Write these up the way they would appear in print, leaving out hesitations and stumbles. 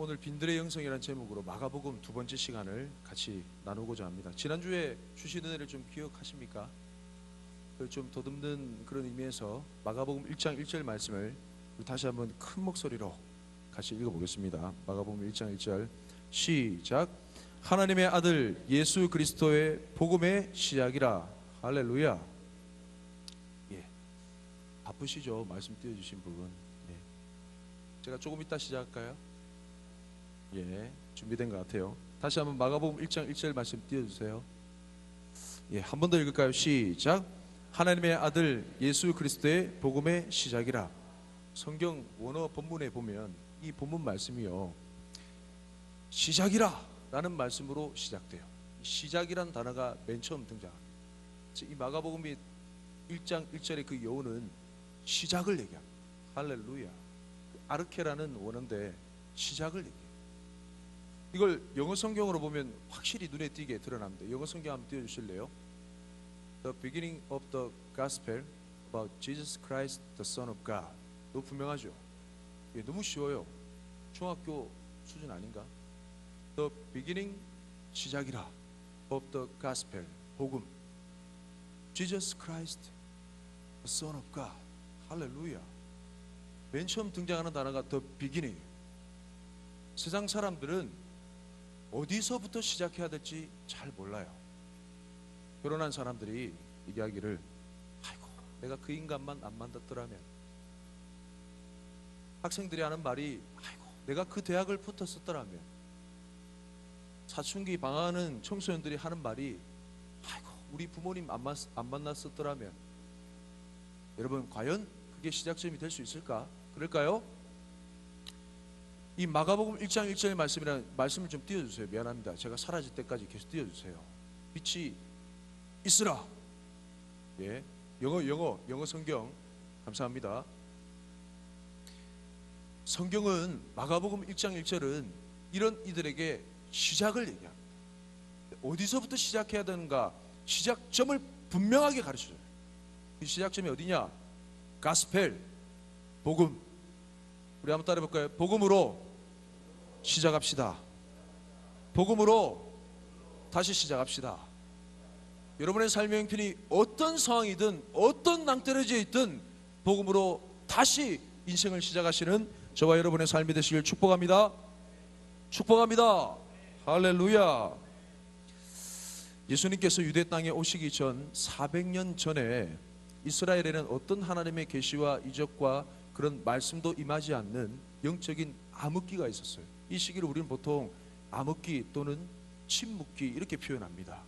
오늘 빈들의 영성이라는 제목으로 마가복음 두 번째 시간을 같이 나누고자 합니다. 지난주에 주신 은혜를 좀 기억하십니까? 좀 더듬는 그런 의미에서 마가복음 1장 1절 말씀을 다시 한번 큰 목소리로 같이 읽어보겠습니다. 마가복음 1장 1절 시작. 하나님의 아들 예수 그리스도의 복음의 시작이라. 할렐루야. 예, 바쁘시죠? 말씀 띄워주신 부분. 예. 제가 조금 이따 시작할까요? 예, 준비된 것 같아요. 다시 한번 마가복음 1장 1절 말씀 띄워주세요. 예, 한 번 더 읽을까요? 시작. 하나님의 아들 예수 그리스도의 복음의 시작이라. 성경 원어 본문에 보면 이 본문 말씀이요, 시작이라 라는 말씀으로 시작돼요. 시작이란 단어가 맨 처음 등장합니다. 이 마가복음이 1장 1절의 그 여우는 시작을 얘기합니다. 할렐루야. 아르케라는 원어인데 시작을 얘기해요. 이걸 영어 성경으로 보면 확실히 눈에 띄게 드러납니다. 영어 성경 한번 띄워주실래요? The beginning of the gospel about Jesus Christ, the Son of God. 너무 분명하죠? 예, 너무 쉬워요. 중학교 수준 아닌가? The beginning, 시작이라, of the gospel, 복음, Jesus Christ, the Son of God. 할렐루야. 맨 처음 등장하는 단어가 the beginning. 세상 사람들은 어디서부터 시작해야 될지 잘 몰라요. 결혼한 사람들이 이야기를, 아이고 내가 그 인간만 안 만났더라면. 학생들이 하는 말이, 아이고 내가 그 대학을 붙었었더라면. 사춘기 방황하는 청소년들이 하는 말이, 아이고 우리 부모님 안 만났었더라면. 여러분, 과연 그게 시작점이 될 수 있을까? 그럴까요? 이 마가복음 1장 1절의 말씀이라는 말씀을 좀 띄워주세요. 미안합니다. 제가 사라질 때까지 계속 띄워주세요. 빛이 있으라. 예, 영어 성경 감사합니다. 성경은 마가복음 1장 1절은 이런 이들에게 시작을 얘기합니다. 어디서부터 시작해야 되는가, 시작점을 분명하게 가르쳐줘요. 그 시작점이 어디냐? 가스펠, 복음. 우리 한번 따라해 볼까요? 복음으로 시작합시다. 복음으로 다시 시작합시다. 여러분의 삶의 형편이 어떤 상황이든 어떤 낭떠러지에 있든 복음으로 다시 인생을 시작하시는 저와 여러분의 삶이 되시길 축복합니다. 축복합니다. 할렐루야. 예수님께서 유대 땅에 오시기 전 400년 전에 이스라엘에는 어떤 하나님의 계시와 이적과 그런 말씀도 임하지 않는 영적인 암흑기가 있었어요. 이 시기를 우리는 보통 암흑기 또는 침묵기 이렇게 표현합니다.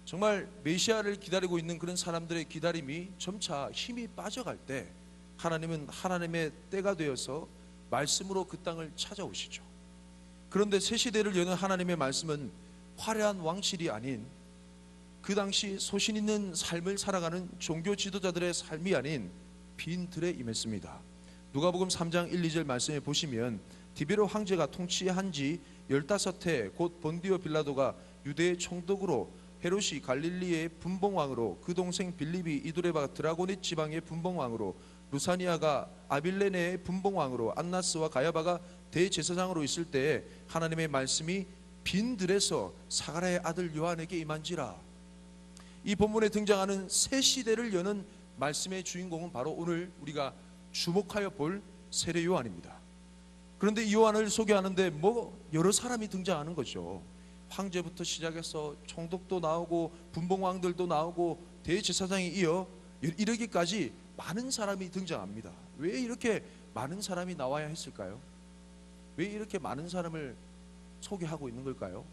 정말 메시아를 기다리고 있는 그런 사람들의 기다림이 점차 힘이 빠져갈 때 하나님은 하나님의 때가 되어서 말씀으로 그 땅을 찾아오시죠. 그런데 새 시대를 여는 하나님의 말씀은 화려한 왕실이 아닌, 그 당시 소신 있는 삶을 살아가는 종교 지도자들의 삶이 아닌 빈 들에 임했습니다. 누가복음 3장 1, 2절 말씀에 보시면 디베로 황제가 통치한 지 15해 곧 본디오 빌라도가 유대의 총독으로, 헤롯이 갈릴리의 분봉왕으로, 그 동생 빌립이 이두레바 드라고닛 지방의 분봉왕으로, 루사니아가 아빌레네의 분봉왕으로, 안나스와 가야바가 대제사장으로 있을 때에 하나님의 말씀이 빈 들에서 사가랴의 아들 요한에게 임한지라. 이 본문에 등장하는 새 시대를 여는 말씀의 주인공은 바로 오늘 우리가 주목하여 볼 세례 요한입니다. 그런데 이 요한을 소개하는데 여러 사람이 등장하는 거죠. 황제부터 시작해서 총독도 나오고 분봉왕들도 나오고 대제사장이 이어 이르기까지 많은 사람이 등장합니다. 왜 이렇게 많은 사람이 나와야 했을까요? 왜 이렇게 많은 사람을 소개하고 있는 걸까요?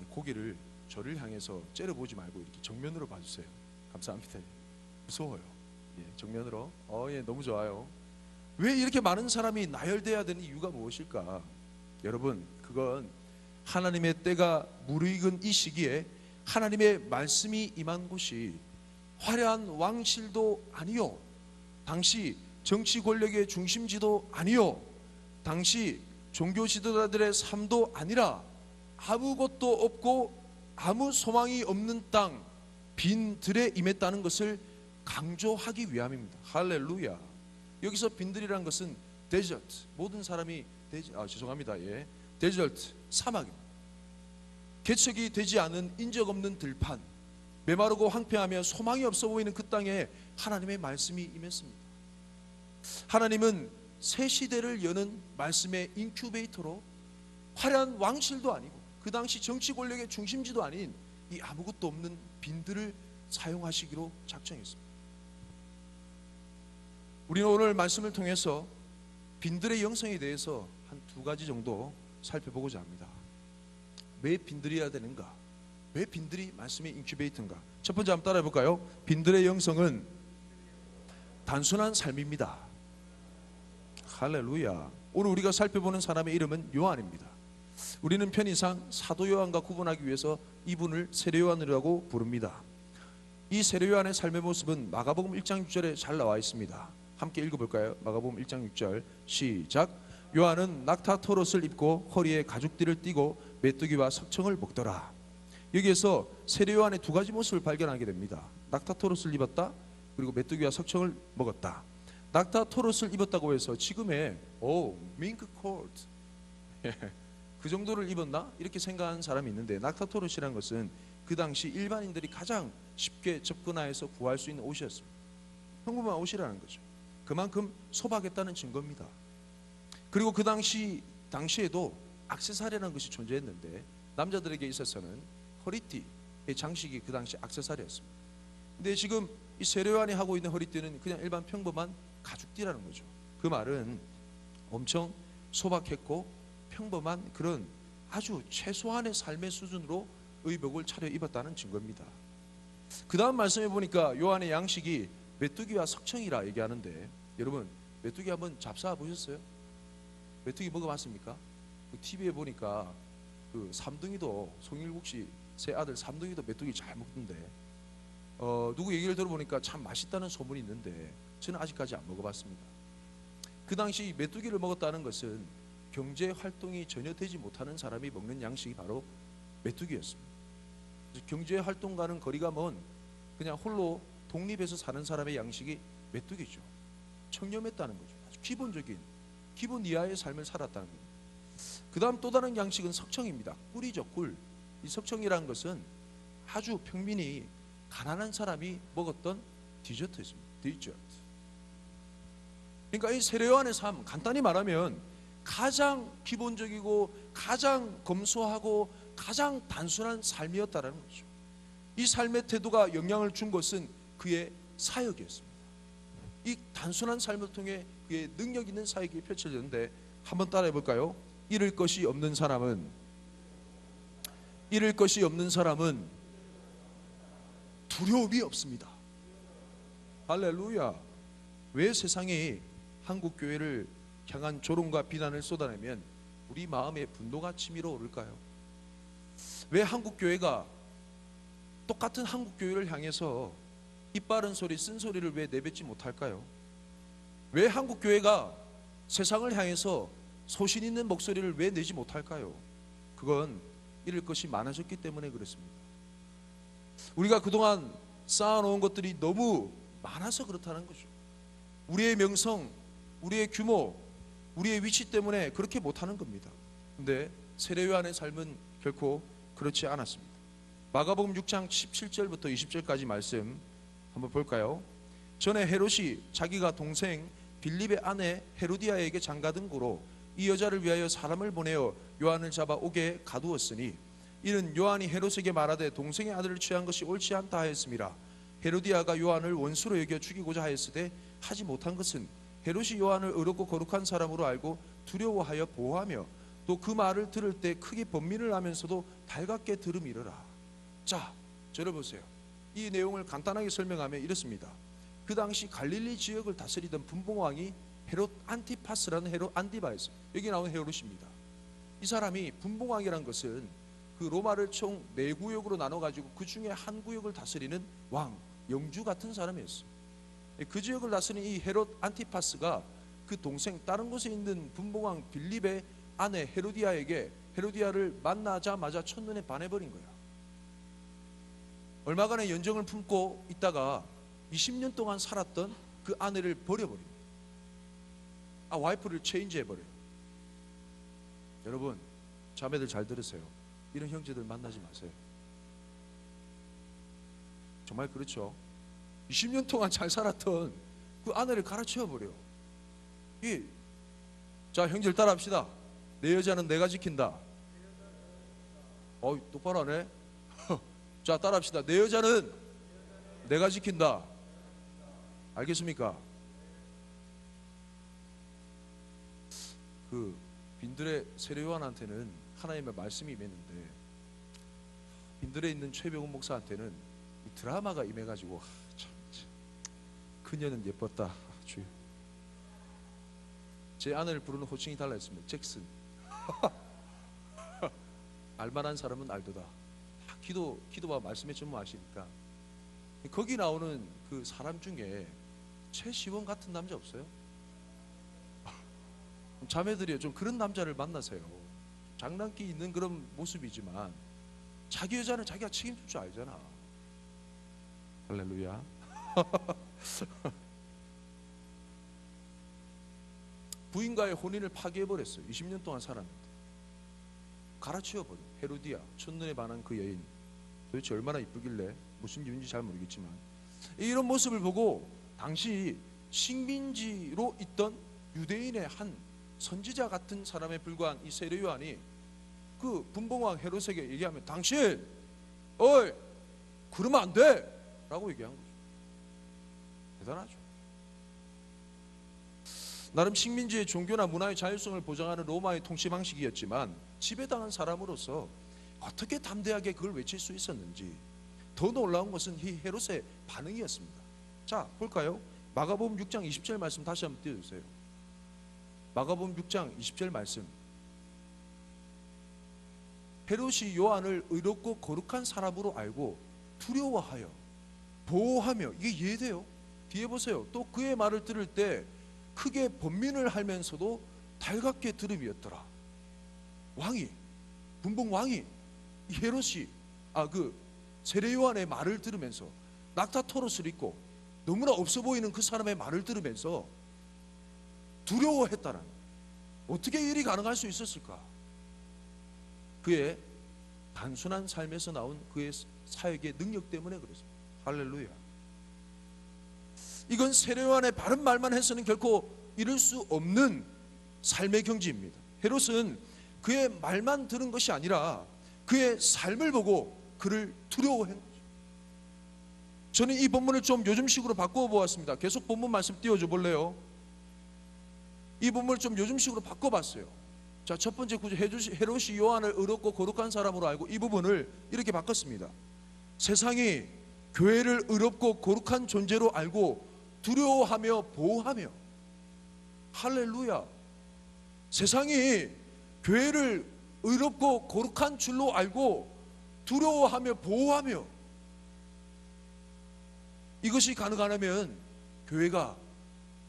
고개를 저를 향해서 째려보지 말고 이렇게 정면으로 봐주세요. 감사합니다. 무서워요. 예, 정면으로. 예, 너무 좋아요. 왜 이렇게 많은 사람이 나열돼야 되는 이유가 무엇일까? 여러분, 그건 하나님의 때가 무르익은 이 시기에 하나님의 말씀이 임한 곳이 화려한 왕실도 아니요, 당시 정치 권력의 중심지도 아니요, 당시 종교 지도자들의 삶도 아니라 아무것도 없고 아무 소망이 없는 땅, 빈 들에 임했다는 것을 강조하기 위함입니다. 할렐루야. 여기서 빈들이라는 것은 데저트, 모든 사람이 죄송합니다. 예, 데저트, 사막입니다. 개척이 되지 않은 인적 없는 들판, 메마르고 황폐하며 소망이 없어 보이는 그 땅에 하나님의 말씀이 임했습니다. 하나님은 새 시대를 여는 말씀의 인큐베이터로 화려한 왕실도 아니고 그 당시 정치 권력의 중심지도 아닌 이 아무것도 없는 빈들을 사용하시기로 작정했습니다. 우리는 오늘 말씀을 통해서 빈들의 영성에 대해서 한 두 가지 정도 살펴보고자 합니다. 왜 빈들이어야 되는가? 왜 빈들이 말씀의 인큐베이터인가? 첫 번째 한번 따라해 볼까요? 빈들의 영성은 단순한 삶입니다. 할렐루야. 오늘 우리가 살펴보는 사람의 이름은 요한입니다. 우리는 편의상 사도 요한과 구분하기 위해서 이분을 세례 요한이라고 부릅니다. 이 세례 요한의 삶의 모습은 마가복음 1장 6절에 잘 나와 있습니다. 함께 읽어볼까요? 마가복음 1장 6절 시작. 요한은 낙타 토롯을 입고 허리에 가죽띠를 띠고 메뚜기와 석청을 먹더라. 여기에서 세례 요한의 두 가지 모습을 발견하게 됩니다. 낙타 토롯을 입었다, 그리고 메뚜기와 석청을 먹었다. 낙타 토롯을 입었다고 해서 지금의 밍크 코트 그 정도를 입었나? 이렇게 생각하는 사람이 있는데, 낙타 토롯이라는 것은 그 당시 일반인들이 가장 쉽게 접근하여서 구할 수 있는 옷이었습니다. 평범한 옷이라는 거죠. 그만큼 소박했다는 증거입니다. 그리고 그 당시에도 액세서리라는 것이 존재했는데, 남자들에게 있어서는 허리띠의 장식이 그 당시 액세서리였습니다. 근데 지금 이 세례 요한이 하고 있는 허리띠는 그냥 일반 평범한 가죽띠라는 거죠. 그 말은 엄청 소박했고 평범한 그런 아주 최소한의 삶의 수준으로 의복을 차려 입었다는 증거입니다. 그 다음 말씀해 보니까 요한의 양식이 메뚜기와 석청이라 얘기하는데, 여러분 메뚜기 한번 잡숴 보셨어요? 메뚜기 먹어봤습니까? TV에 보니까 그 삼둥이도, 송일국 씨 세 아들 삼둥이도 메뚜기 잘 먹던데, 누구 얘기를 들어보니까 참 맛있다는 소문이 있는데 저는 아직까지 안 먹어봤습니다. 그 당시 메뚜기를 먹었다는 것은 경제 활동이 전혀 되지 못하는 사람이 먹는 양식이 바로 메뚜기였습니다. 경제 활동과는 거리가 먼 그냥 홀로 독립해서 사는 사람의 양식이 메뚜기죠. 청렴했다는 거죠. 아주 기본적인, 기본 이하의 삶을 살았다는 겁니다. 그 다음 또 다른 양식은 석청입니다. 꿀이죠, 꿀. 이 석청이라는 것은 아주 평민이, 가난한 사람이 먹었던 디저트였습니다. 디저트. 그러니까 이 세례 요한의 삶, 간단히 말하면 가장 기본적이고 가장 검소하고 가장 단순한 삶이었다는 거죠. 이 삶의 태도가 영향을 준 것은 그의 사역이었습니다. 이 단순한 삶을 통해 그의 능력 있는 사역이 펼쳐졌는데, 한번 따라해 볼까요? 잃을 것이 없는 사람은 두려움이 없습니다. 할렐루야. 왜 세상이 한국 교회를 향한 조롱과 비난을 쏟아내면 우리 마음에 분노가 치밀어 오를까요? 왜 한국 교회가 똑같은 한국 교회를 향해서 이빠른 소리, 쓴소리를 왜 내뱉지 못할까요? 왜 한국 교회가 세상을 향해서 소신 있는 목소리를 왜 내지 못할까요? 그건 잃을 것이 많아졌기 때문에 그렇습니다. 우리가 그동안 쌓아놓은 것들이 너무 많아서 그렇다는 거죠. 우리의 명성, 우리의 규모, 우리의 위치 때문에 그렇게 못하는 겁니다. 근데 세례 요한의 삶은 결코 그렇지 않았습니다. 마가복음 6장 17절부터 20절까지 말씀 한번 볼까요? 전에 헤롯이 자기가 동생 빌립의 아내 헤로디아에게 장가든 고로 이 여자를 위하여 사람을 보내어 요한을 잡아 옥에 가두었으니, 이는 요한이 헤롯에게 말하되 동생의 아들을 취한 것이 옳지 않다 하였음이라. 헤로디아가 요한을 원수로 여겨 죽이고자 하였으되 하지 못한 것은 헤롯이 요한을 의롭고 거룩한 사람으로 알고 두려워하여 보호하며 또 그 말을 들을 때 크게 번민을 하면서도 달갑게 들음이러라. 자, 들어보세요. 이 내용을 간단하게 설명하면 이렇습니다. 그 당시 갈릴리 지역을 다스리던 분봉왕이 헤롯 안티파스라는 헤롯 안디바였어요. 여기 나온 헤롯입니다. 이 사람이 분봉왕이란 것은 그 로마를 총 4구역으로 나눠가지고 그 중에 한 구역을 다스리는 왕, 영주 같은 사람이었어요. 그 지역을 다스리는 이 헤롯 안티파스가 그 동생, 다른 곳에 있는 분봉왕 빌립의 아내 헤로디아에게, 헤로디아를 만나자마자 첫눈에 반해버린 거야. 얼마간의 연정을 품고 있다가 20년 동안 살았던 그 아내를 버려버립니다. 와이프를 체인지 해버려요. 여러분, 자매들 잘 들으세요. 이런 형제들 만나지 마세요. 정말 그렇죠. 20년 동안 잘 살았던 그 아내를 갈아치워버려. 자, 형제들 따라합시다. 내 여자는 내가 지킨다. 똑바로 하네. 자, 따라합시다. 내 여자는 내가 지킨다. 알겠습니까? 그 빈들의 세례요한한테는 하나님의 말씀이 임했는데, 빈들에 있는 최병훈 목사한테는 이 드라마가 임해가지고 참, 그녀는 예뻤다. 주여. 제 아내를 부르는 호칭이 달라 했습니다. 잭슨. 알만한 사람은 알도다. 기도와 말씀에 좀 아시니까. 거기 나오는 그 사람 중에 최시원 같은 남자 없어요? 자매들이요, 좀 그런 남자를 만나세요. 장난기 있는 그런 모습이지만 자기 여자는 자기가 책임질 줄 알잖아. 할렐루야. 부인과의 혼인을 파괴해버렸어요. 20년 동안 살았는데 갈아치워버려. 헤로디아, 첫눈에 반한 그 여인, 도대체 얼마나 이쁘길래, 무슨 이유인지 잘 모르겠지만 이런 모습을 보고 당시 식민지로 있던 유대인의 한 선지자 같은 사람에 불과한 이 세례 요한이 그 분봉왕 헤롯에게 얘기하면, 당신 어이 그러면 안 돼 라고 얘기한 거죠. 대단하죠. 나름 식민지의 종교나 문화의 자율성을 보장하는 로마의 통치 방식이었지만 지배당한 사람으로서 어떻게 담대하게 그걸 외칠 수 있었는지, 더 놀라운 것은 이 헤롯의 반응이었습니다. 자, 볼까요? 마가복음 6장 20절 말씀 다시 한번 띄워주세요. 마가복음 6장 20절 말씀. 헤롯이 요한을 의롭고 거룩한 사람으로 알고 두려워하여 보호하며, 이게 이해돼요? 뒤에 보세요. 또 그의 말을 들을 때 크게 번민을 하면서도 달갑게 들음이었더라. 왕이, 분봉 왕이, 헤롯이 그 세례 요한의 말을 들으면서, 낙타 토롯을 입고 너무나 없어 보이는 그 사람의 말을 들으면서 두려워했다는, 어떻게 일이 가능할 수 있었을까? 그의 단순한 삶에서 나온 그의 사역의 능력 때문에 그렇습니다. 할렐루야. 이건 세례 요한의 바른 말만 해서는 결코 이룰 수 없는 삶의 경지입니다. 헤롯은 그의 말만 들은 것이 아니라 그의 삶을 보고 그를 두려워한 거죠. 저는 이 본문을 좀 요즘식으로 바꾸어 보았습니다. 계속 본문 말씀 띄워줘 볼래요? 이 본문을 좀 요즘식으로 바꿔봤어요. 자, 첫 번째 구절, 헤롯이 요한을 의롭고 거룩한 사람으로 알고, 이 부분을 이렇게 바꿨습니다. 세상이 교회를 의롭고 거룩한 존재로 알고 두려워하며 보호하며. 할렐루야. 세상이 교회를 의롭고 거룩한 줄로 알고 두려워하며 보호하며, 이것이 가능하려면 교회가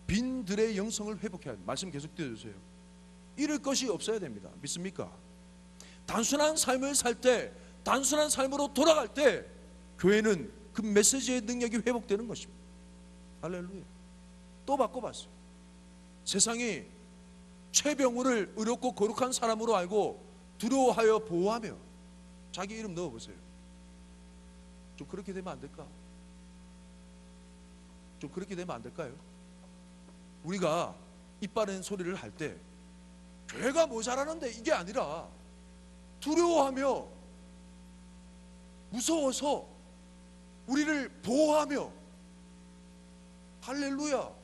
빈들의 영성을 회복해야 합니다. 말씀 계속 띄워주세요. 잃을 것이 없어야 됩니다. 믿습니까? 단순한 삶을 살 때, 단순한 삶으로 돌아갈 때 교회는 그 메시지의 능력이 회복되는 것입니다. 할렐루야. 또 바꿔봤어요. 세상이 최병우를 의롭고 거룩한 사람으로 알고 두려워하여 보호하며. 자기 이름 넣어보세요. 좀 그렇게 되면 안 될까? 좀 그렇게 되면 안 될까요? 우리가 이빠른 소리를 할 때 교회가 모자라는데 이게 아니라 두려워하며 무서워서 우리를 보호하며. 할렐루야.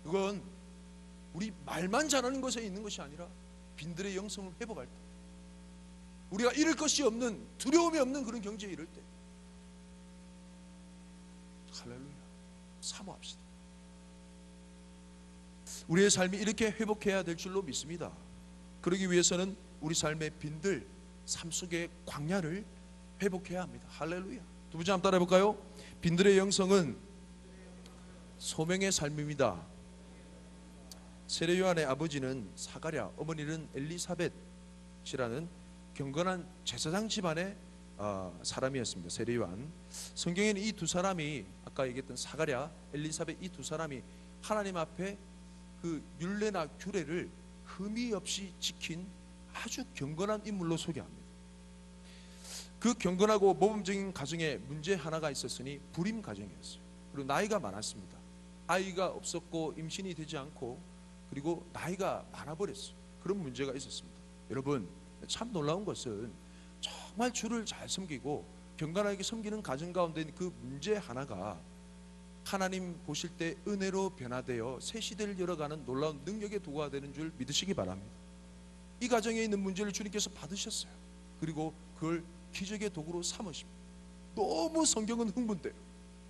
그건 우리 말만 잘하는 것에 있는 것이 아니라 빈들의 영성을 회복할 때, 우리가 잃을 것이 없는, 두려움이 없는 그런 경지에 이를 때, 할렐루야, 사모합시다. 우리의 삶이 이렇게 회복해야 될 줄로 믿습니다. 그러기 위해서는 우리 삶의 빈들, 삶 속의 광야를 회복해야 합니다. 할렐루야. 두 번째 한번 따라해 볼까요? 빈들의 영성은 소명의 삶입니다. 세례 요한의 아버지는 사가랴, 어머니는 엘리사벳이라는 경건한 제사장 집안의 사람이었습니다. 세례 요한. 성경에는 이 두 사람이, 아까 얘기했던 사가랴, 엘리사벳, 이 두 사람이 하나님 앞에 그 율례나 규례를 흠이 없이 지킨 아주 경건한 인물로 소개합니다. 그 경건하고 모범적인 가정에 문제 하나가 있었으니 불임 가정이었어요. 그리고 나이가 많았습니다. 아이가 없었고 임신이 되지 않고 그리고 나이가 많아버렸어요. 그런 문제가 있었습니다. 여러분, 참 놀라운 것은 정말 주를 잘 섬기고 경건하게 섬기는 가정 가운데 그 문제 하나가 하나님 보실 때 은혜로 변화되어 새 시대를 열어가는 놀라운 능력의 도구가 되는 줄 믿으시기 바랍니다. 이 가정에 있는 문제를 주님께서 받으셨어요. 그리고 그걸 기적의 도구로 삼으십니다. 너무 성경은 흥분돼요.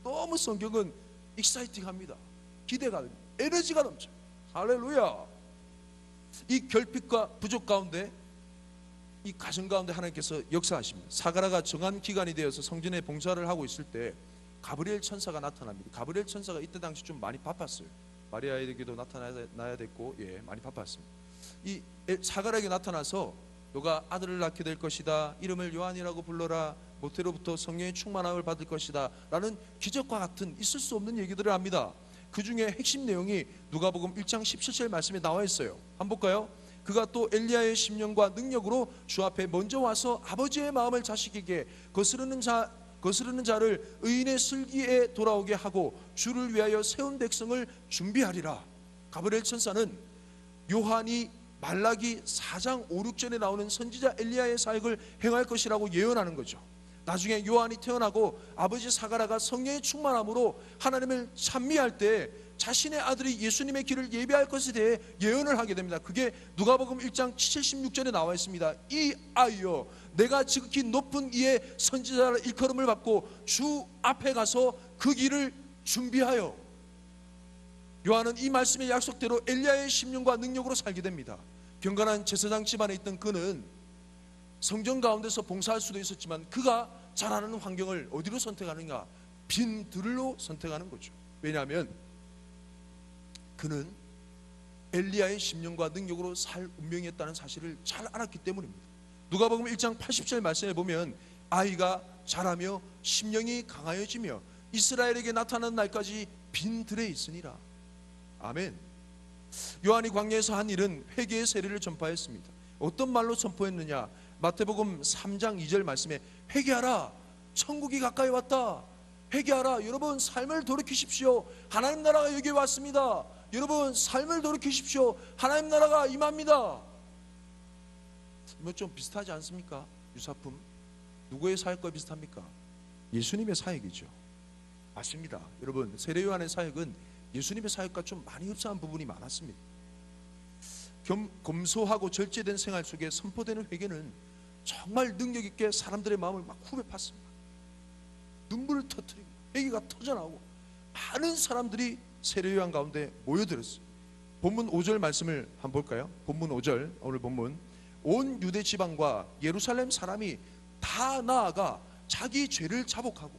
너무 성경은 익사이팅합니다. 기대가 됩니다. 에너지가 넘쳐요. 할렐루야. 이 결핍과 부족 가운데 이 가정 가운데 하나님께서 역사하십니다. 사가라가 정한 기간이 되어서 성전에 봉사를 하고 있을 때 가브리엘 천사가 나타납니다. 가브리엘 천사가 이때 당시 좀 많이 바빴어요. 마리아에게도 나타나야 됐고, 많이 바빴습니다. 이 사가라에게 나타나서 너가 아들을 낳게 될 것이다. 이름을 요한이라고 불러라. 모태로부터 성령의 충만함을 받을 것이다. 라는 기적과 같은 있을 수 없는 얘기들을 합니다. 그 중에 핵심 내용이 누가복음 1장 17절 말씀에 나와 있어요. 한번 볼까요? 그가 또 엘리야의 심령과 능력으로 주 앞에 먼저 와서 아버지의 마음을 자식에게 거스르는 자를 의인의 슬기에 돌아오게 하고 주를 위하여 세운 백성을 준비하리라. 가브리엘 천사는 요한이 말라기 4장 5, 6절에 나오는 선지자 엘리야의 사역을 행할 것이라고 예언하는 거죠. 나중에 요한이 태어나고 아버지 사가라가 성령의 충만함으로 하나님을 찬미할 때 자신의 아들이 예수님의 길을 예비할 것에 대해 예언을 하게 됩니다. 그게 누가복음 1장 76절에 나와 있습니다. 이 아이여, 내가 지극히 높은 이의 선지자의 일컬음을 받고 주 앞에 가서 그 길을 준비하여. 요한은 이 말씀의 약속대로 엘리야의 심령과 능력으로 살게 됩니다. 경건한 제사장 집안에 있던 그는 성전 가운데서 봉사할 수도 있었지만 그가 자라는 환경을 어디로 선택하는가? 빈 들로 선택하는 거죠. 왜냐하면 그는 엘리야의 심령과 능력으로 살 운명이었다는 사실을 잘 알았기 때문입니다. 누가복음 1장 80절 말씀에 보면 아이가 자라며 심령이 강하여지며 이스라엘에게 나타나는 날까지 빈 들에 있으니라. 아멘. 요한이 광야에서 한 일은 회개의 세례를 전파했습니다. 어떤 말로 선포했느냐? 마태복음 3장 2절 말씀에 회개하라, 천국이 가까이 왔다. 회개하라, 여러분 삶을 돌이키십시오. 하나님 나라가 여기 왔습니다. 여러분 삶을 돌이키십시오. 하나님 나라가 임합니다. 뭐 좀 비슷하지 않습니까? 유사품. 누구의 사역과 비슷합니까? 예수님의 사역이죠. 맞습니다. 여러분, 세례 요한의 사역은 예수님의 사역과 좀 많이 흡사한 부분이 많았습니다. 검소하고 절제된 생활 속에 선포되는 회개는 정말 능력 있게 사람들의 마음을 막 후벼 팠습니다. 눈물을 터뜨리고 회개가 터져나오고 많은 사람들이 세례 요한 가운데 모여들었어요. 본문 5절 말씀을 한번 볼까요? 본문 5절, 오늘 본문. 온 유대 지방과 예루살렘 사람이 다 나아가 자기 죄를 자복하고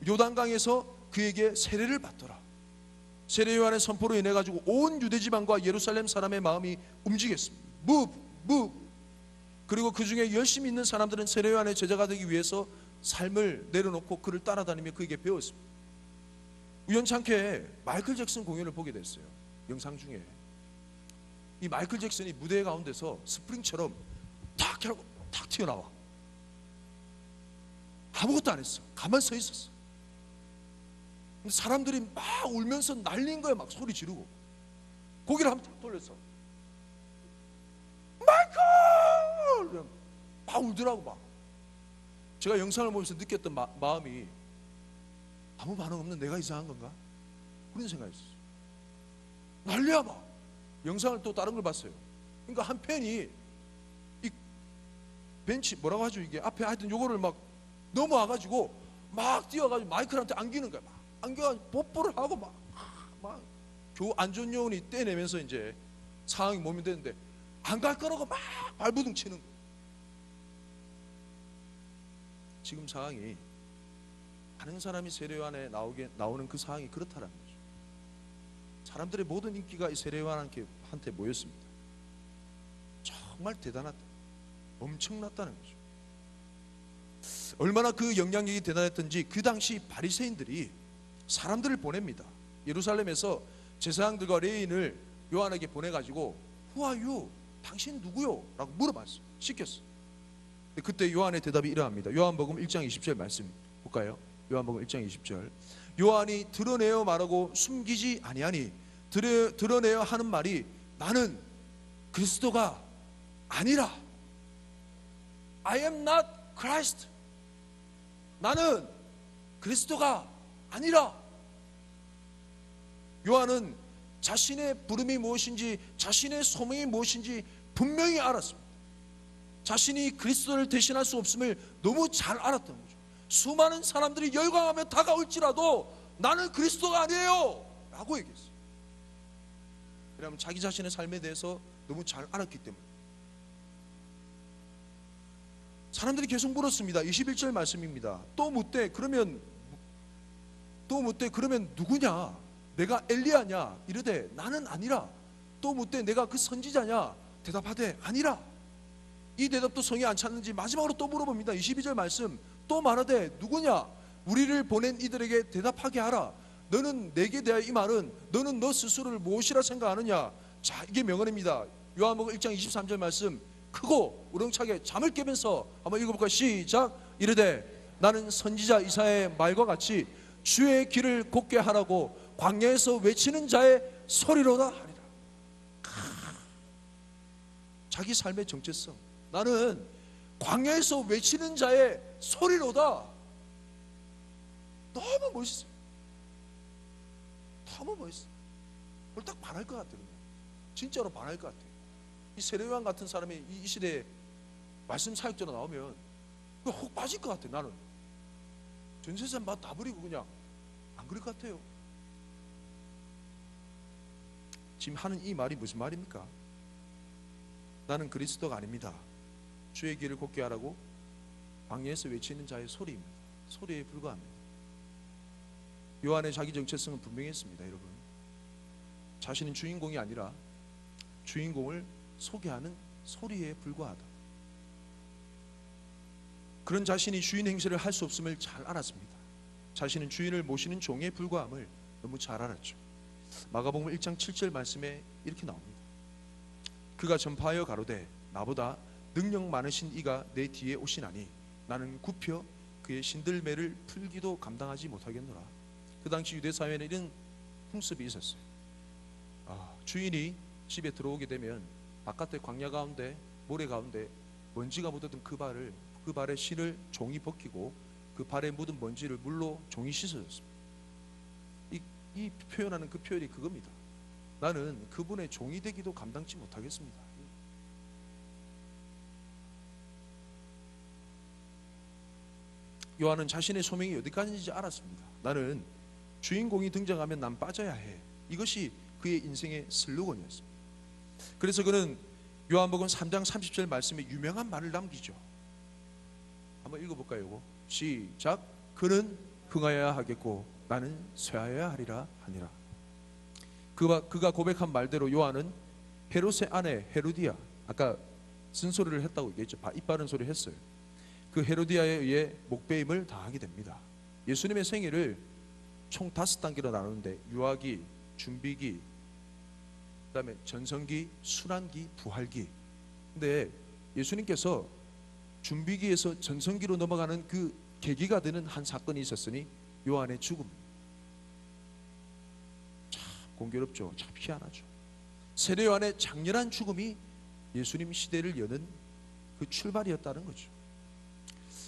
요단강에서 그에게 세례를 받더라. 세례 요한의 선포로 인해 가지고 온 유대 지방과 예루살렘 사람의 마음이 움직였습니다. move. 그리고 그 중에 열심히 있는 사람들은 세례 요한의 제자가 되기 위해서 삶을 내려놓고 그를 따라다니며 그에게 배웠습니다. 우연찮게 마이클 잭슨 공연을 보게 됐어요. 영상 중에 이 마이클 잭슨이 무대 가운데서 스프링처럼 탁 하고 탁 튀어나와. 아무것도 안 했어. 가만 서 있었어. 사람들이 막 울면서 날린 거예요. 막 소리 지르고. 고개를 한번 탁 돌렸어. 마이클! 막 울더라고. 막 제가 영상을 보면서 느꼈던 마음이 아무 반응 없는 내가 이상한 건가? 그런 생각이 있었어요. 난리야 막. 영상을 또 다른 걸 봤어요. 그러니까 한 팬이 이 벤치 뭐라고 하죠? 이게 앞에 하여튼 요거를 막 넘어와가지고 막 뛰어가지고 마이클한테 안기는 거야. 막 안겨가지고 뽀뽀를 하고 막 겨우 안 좋은 요원이 떼내면서 이제 상황이 몸이 되는데 안 갈 거라고 막 발부둥 치는 거야. 지금 상황이 많은 사람이 세례 요한에 나오는 그 상황이 그렇다라는 거죠. 사람들의 모든 인기가 이 세례 요한한테 모였습니다. 정말 대단하다. 엄청났다는 거죠. 얼마나 그 영향력이 대단했던지 그 당시 바리새인들이 사람들을 보냅니다. 예루살렘에서 제사장들과 레위인을 요한에게 보내가지고 Who are you? 당신 누구요? 라고 물어봤어요. 시켰어요. 그때 요한의 대답이 이러합니다. 요한복음 1장 20절 말씀 볼까요? 요한복음 1장 20절. 요한이 드러내어 말하고 숨기지 아니하니, 드러내어 하는 말이 나는 그리스도가 아니라, I am not Christ. 나는 그리스도가 아니라. 요한은 자신의 부름이 무엇인지, 자신의 소명이 무엇인지 분명히 알았습니다. 자신이 그리스도를 대신할 수 없음을 너무 잘 알았던 거죠. 수많은 사람들이 열광하며 다가올지라도 나는 그리스도가 아니에요 라고 얘기했어요. 왜냐하면 자기 자신의 삶에 대해서 너무 잘 알았기 때문에. 사람들이 계속 물었습니다. 21절 말씀입니다. 또 묻되 그러면 누구냐? 내가 엘리야냐? 이르되 나는 아니라. 또 묻되 내가 그 선지자냐? 대답하되 아니라. 이 대답도 성에 안 찼는지 마지막으로 또 물어봅니다. 22절 말씀. 또 말하되 누구냐? 우리를 보낸 이들에게 대답하게 하라. 너는 내게 대하여 이 말은 너는 너 스스로를 무엇이라 생각하느냐? 자, 이게 명언입니다. 요한복음 1장 23절 말씀. 크고 우렁차게 잠을 깨면서 한번 읽어볼까요? 시작. 이르되 나는 선지자 이사야의 말과 같이 주의 길을 곱게 하라고 광야에서 외치는 자의 소리로다 하리라. 자기 삶의 정체성. 나는 광야에서 외치는 자의 소리로다. 너무 멋있어요. 너무 멋있어요. 그걸 딱 반할 것 같아요. 진짜로 반할 것 같아요. 이 세례요한 같은 사람이 이 시대에 말씀 사역자로 나오면 혹 빠질 것 같아요. 나는 전 세상 다 버리고 그냥 안 그럴 것 같아요. 지금 하는 이 말이 무슨 말입니까? 나는 그리스도가 아닙니다. 주의 길을 곱게 하라고 광야에서 외치는 자의 소리입니다. 소리에 불과합니다. 요한의 자기 정체성은 분명했습니다. 여러분, 자신은 주인공이 아니라 주인공을 소개하는 소리에 불과하다. 그런 자신이 주인 행세를 할 수 없음을 잘 알았습니다. 자신은 주인을 모시는 종에 불과함을 너무 잘 알았죠. 마가복음 1장 7절 말씀에 이렇게 나옵니다. 그가 전파하여 가로되 나보다 능력 많으신 이가 내 뒤에 오시나니 나는 굽혀 그의 신들매를 풀기도 감당하지 못하겠노라. 그 당시 유대 사회에는 이런 풍습이 있었어요. 주인이 집에 들어오게 되면 바깥에 광야 가운데, 모래 가운데 먼지가 묻었던 그 발에 신을 종이 벗기고 그 발에 묻은 먼지를 물로 종이 씻어줬습니다. 이 표현하는 그 표현이 그겁니다. 나는 그분의 종이 되기도 감당치 못하겠습니다. 요한은 자신의 소명이 어디까지인지 알았습니다. 나는 주인공이 등장하면 난 빠져야 해. 이것이 그의 인생의 슬로건이었습니다. 그래서 그는 요한복음 3장 30절 말씀에 유명한 말을 남기죠. 한번 읽어볼까요? 이거 시작. 그는 흥하여야 하겠고 나는 쇠하여야 하리라 하니라. 그가 고백한 말대로 요한은 헤롯의 아내 헤로디아, 아까 쓴소리를 했다고 얘기했죠. 입 바른 소리를 했어요. 그 헤로디아에 의해 목배임을 당하게 됩니다. 예수님의 생애를 총 5단계로 나누는데 유아기, 준비기, 그 다음에 전성기, 순환기, 부활기. 근데 예수님께서 준비기에서 전성기로 넘어가는 그 계기가 되는 한 사건이 있었으니 요한의 죽음. 참 공교롭죠. 참 희한하죠. 세례 요한의 장렬한 죽음이 예수님 시대를 여는 그 출발이었다는 거죠.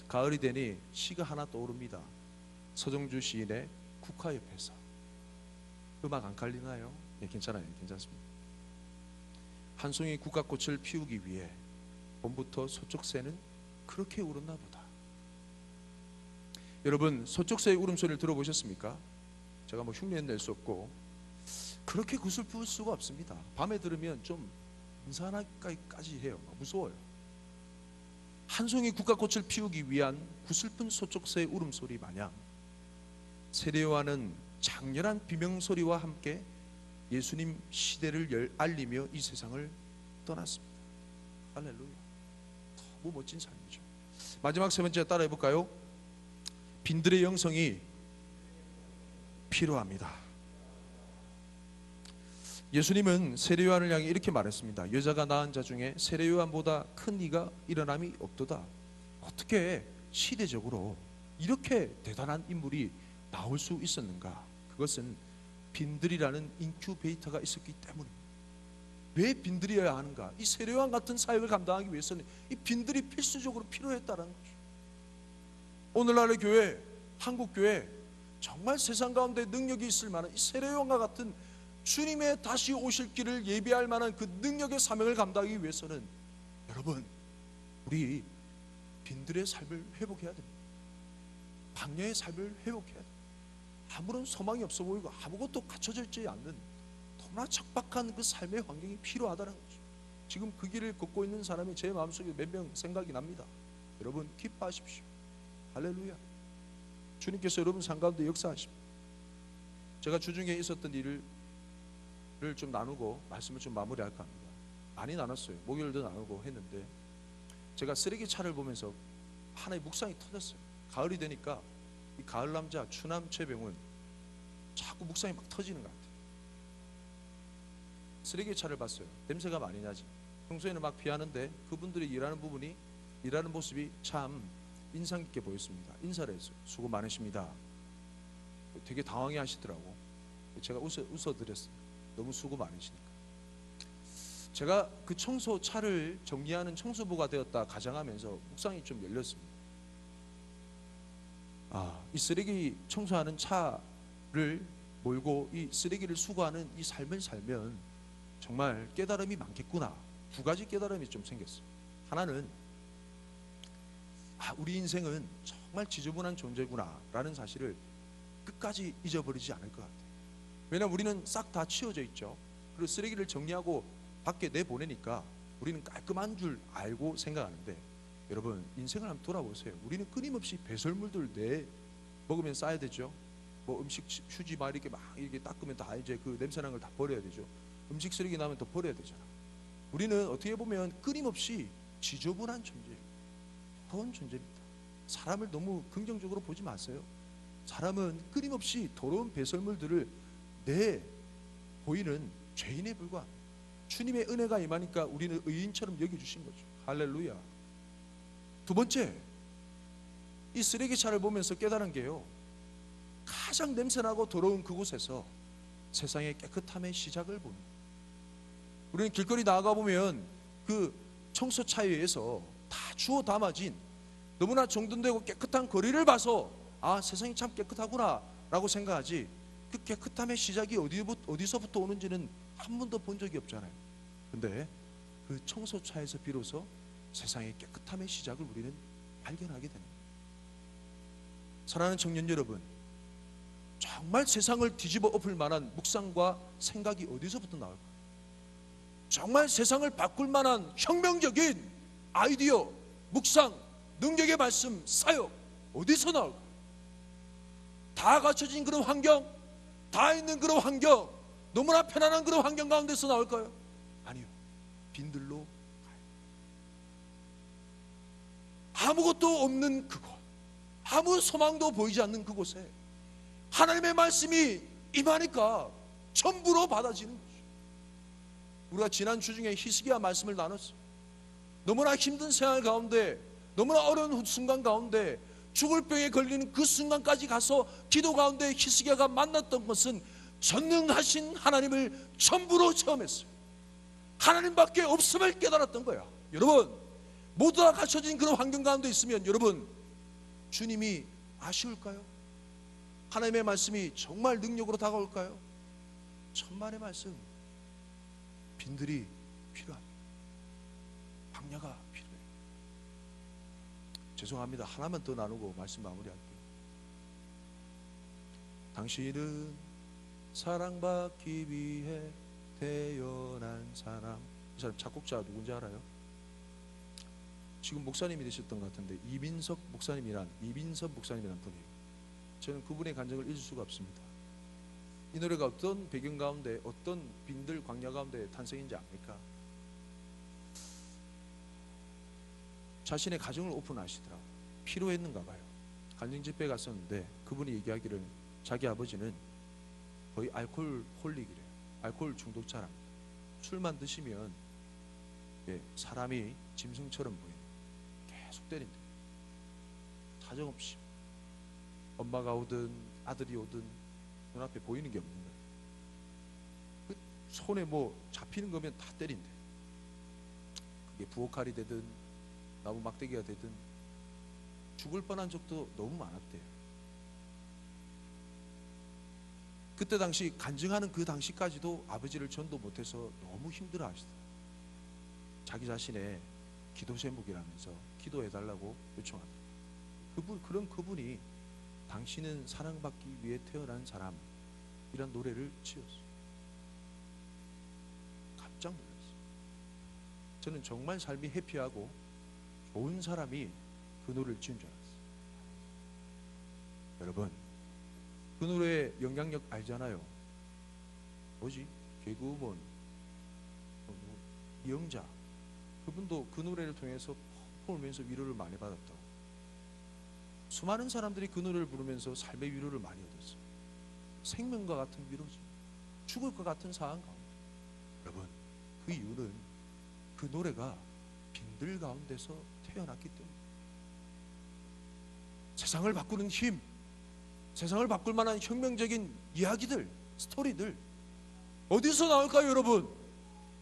가을이 되니 시가 하나 떠오릅니다. 서정주 시인의 국화협에서. 음악 안 깔리나요? 네, 괜찮아요. 괜찮습니다. 한 송이 국화꽃을 피우기 위해 봄부터 서쪽 새는 그렇게 울었나 보다. 여러분, 서쪽 새의 울음소리를 들어보셨습니까? 제가 뭐 흉내는 낼 수 없고 그렇게 구슬플 수가 없습니다. 밤에 들으면 좀 음산하기까지 해요. 무서워요. 한 송이 국화꽃을 피우기 위한 구슬픈 서쪽 새의 울음소리 마냥 세례 요한은 장렬한 비명소리와 함께 예수님 시대를 알리며 이 세상을 떠났습니다. 할렐루야. 너무 멋진 삶이죠. 마지막 세 번째 따라해 볼까요? 빈들의 영성이 필요합니다. 예수님은 세례 요한을 향해 이렇게 말했습니다. 여자가 낳은 자 중에 세례 요한보다 큰 이가 일어남이 없도다. 어떻게 시대적으로 이렇게 대단한 인물이 나올 수 있었는가? 그것은 빈들이라는 인큐베이터가 있었기 때문입니다. 왜 빈들이어야 하는가? 이 세례 요한 같은 사역을 감당하기 위해서는 이 빈들이 필수적으로 필요했다는 거죠. 오늘날의 교회, 한국 교회, 정말 세상 가운데 능력이 있을 만한 이 세례 요한과 같은 주님의 다시 오실 길을 예비할 만한 그 능력의 사명을 감당하기 위해서는 여러분, 우리 빈들의 삶을 회복해야 됩니다. 광야의 삶을 회복해야 됩니다. 아무런 소망이 없어 보이고 아무것도 갖춰져 있지 않는 너무나 척박한 그 삶의 환경이 필요하다는 거죠. 지금 그 길을 걷고 있는 사람이 제 마음속에 몇 명 생각이 납니다. 여러분 기뻐하십시오. 할렐루야. 주님께서 여러분 삶 가운데 역사하십니다. 제가 주중에 있었던 일을 좀 나누고 말씀을 좀 마무리할까 합니다. 많이 나눴어요. 목요일도 나누고 했는데 제가 쓰레기 차를 보면서 하나의 묵상이 터졌어요. 가을이 되니까 이 가을 남자 추남 최병훈 자꾸 묵상이 막 터지는 것 같아요. 쓰레기 차를 봤어요. 냄새가 많이 나지. 평소에는 막 피하는데 그분들이 일하는 모습이 참 인상 깊게 보였습니다. 인사를 했어요. 수고 많으십니다. 되게 당황해 하시더라고. 제가 웃어드렸어요. 너무 수고 많으시니까. 제가 그 차를 정리하는 청소부가 되었다 가정하면서 묵상이 좀 열렸습니다. 이 쓰레기 청소하는 차를 몰고 이 쓰레기를 수거하는 이 삶을 살면 정말 깨달음이 많겠구나. 두 가지 깨달음이 좀 생겼어요. 하나는 우리 인생은 정말 지저분한 존재구나 라는 사실을 끝까지 잊어버리지 않을 것 같아요. 왜냐하면 우리는 싹 다 치워져 있죠. 그리고 쓰레기를 정리하고 밖에 내보내니까 우리는 깔끔한 줄 알고 생각하는데, 여러분 인생을 한번 돌아보세요. 우리는 끊임없이 배설물들 먹으면 싸야 되죠. 뭐 음식 휴지 막 이렇게 닦으면 다 이제 그 냄새나는 걸 다 버려야 되죠. 음식 쓰레기 나면 더 버려야 되잖아. 우리는 어떻게 보면 끊임없이 지저분한 존재예요. 더러운 존재입니다. 사람을 너무 긍정적으로 보지 마세요. 사람은 끊임없이 더러운 배설물들을 보이는 죄인에 불과합니다. 주님의 은혜가 임하니까 우리는 의인처럼 여겨주신 거죠. 할렐루야. 두 번째, 이 쓰레기차를 보면서 깨달은 게요, 가장 냄새나고 더러운 그곳에서 세상의 깨끗함의 시작을 봅니다. 우리는 길거리 나아가 보면 그 청소차에 의해서 다 주워 담아진 너무나 정돈되고 깨끗한 거리를 봐서 세상이 참 깨끗하구나 라고 생각하지, 그 깨끗함의 시작이 어디서부터 오는지는 한 번도 본 적이 없잖아요. 근데 그 청소차에서 비로소 세상의 깨끗함의 시작을 우리는 발견하게 됩니다. 사랑하는 청년 여러분, 정말 세상을 뒤집어 엎을 만한 묵상과 생각이 어디서부터 나올까요? 정말 세상을 바꿀 만한 혁명적인 아이디어, 묵상, 능력의 말씀, 사역 어디서 나올까요? 다 갖춰진 그런 환경, 다 있는 그런 환경, 너무나 편안한 그런 환경 가운데서 나올까요? 아니요. 빈들로 가요. 아무것도 없는 그곳, 아무 소망도 보이지 않는 그곳에 하나님의 말씀이 임하니까 전부로 받아지는 거죠. 우리가 지난 주 중에 히스기야 말씀을 나눴어요. 너무나 힘든 생활 가운데, 너무나 어려운 순간 가운데, 죽을 병에 걸리는 그 순간까지 가서 기도 가운데 히스기야가 만났던 것은 전능하신 하나님을 전부로 체험했어요. 하나님밖에 없음을 깨달았던 거야. 여러분, 모두 다 갖춰진 그런 환경 가운데 있으면 여러분, 주님이 아쉬울까요? 하나님의 말씀이 정말 능력으로 다가올까요? 천만의 말씀, 빈들이 필요합니다. 광야가 필요해요. 죄송합니다. 하나만 더 나누고 말씀 마무리할게요. 당신은 사랑받기 위해 태어난 사람. 이 사람 작곡자 누군지 알아요? 지금 목사님이 되셨던 것 같은데 이민섭 목사님이란 분이에요. 저는 그분의 간증을 잊을 수가 없습니다. 이 노래가 어떤 배경 가운데, 어떤 빈들 광야 가운데 탄생인지 압니까? 자신의 가정을 오픈하시더라고요. 필요했는가 봐요. 간증 집회에 갔었는데 그분이 얘기하기를 자기 아버지는 거의 알코올릭이래요. 알코올 중독자랍니다. 술만 드시면 사람이 짐승처럼 보이는, 계속 때린다. 사정없이 엄마가 오든 아들이 오든 눈앞에 보이는 게 없는 거예요. 그 손에 뭐 잡히는 거면 다 때린대. 그게 부엌칼이 되든 나무 막대기가 되든 죽을 뻔한 적도 너무 많았대요. 그때 당시 간증하는 그 당시까지도 아버지를 전도 못해서 너무 힘들어 하시더라고요. 자기 자신의 기도 제목이라면서 기도해달라고 요청하더라고요. 그런 그분이 당신은 사랑받기 위해 태어난 사람, 이란 노래를 지었어요. 깜짝 놀랐어요. 저는 정말 삶이 해피하고 좋은 사람이 그 노래를 지은 줄 알았어요. 여러분, 그 노래의 영향력 알잖아요. 뭐지? 개그우먼 이영자, 그분도 그 노래를 통해서 펑펑 울면서 위로를 많이 받았다고. 수많은 사람들이 그 노래를 부르면서 삶의 위로를 많이 얻었어요. 생명과 같은 위로죠. 죽을 것 같은 상황 가운데. 여러분, 그 이유는 그 노래가 빈들 가운데서 태어났기 때문에. 세상을 바꾸는 힘, 세상을 바꿀 만한 혁명적인 이야기들, 스토리들 어디서 나올까요, 여러분?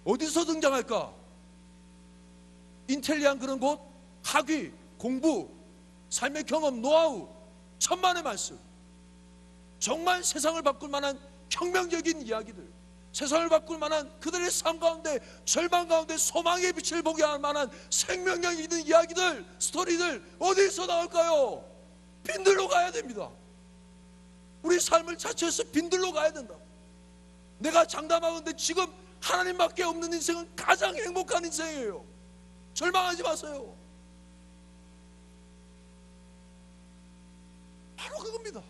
어디서 등장할까? 인텔리한 그런 곳, 학위, 공부, 삶의 경험, 노하우, 천만의 말씀. 정말 세상을 바꿀 만한 혁명적인 이야기들, 세상을 바꿀 만한 그들의 삶 가운데, 절망 가운데 소망의 빛을 보게 할 만한 생명력 있는 이야기들, 스토리들 어디서 나올까요? 빈들로 가야 됩니다. 우리 삶을 자체에서 빈들로 가야 된다. 내가 장담하건대 지금 하나님밖에 없는 인생은 가장 행복한 인생이에요. 절망하지 마세요. 바로 그겁니다.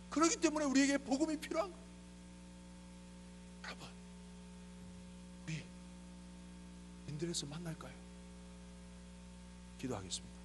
그렇기 때문에 우리에게 복음이 필요한 거예요. 여러분, 우리 빈들에서 만날까요? 기도하겠습니다.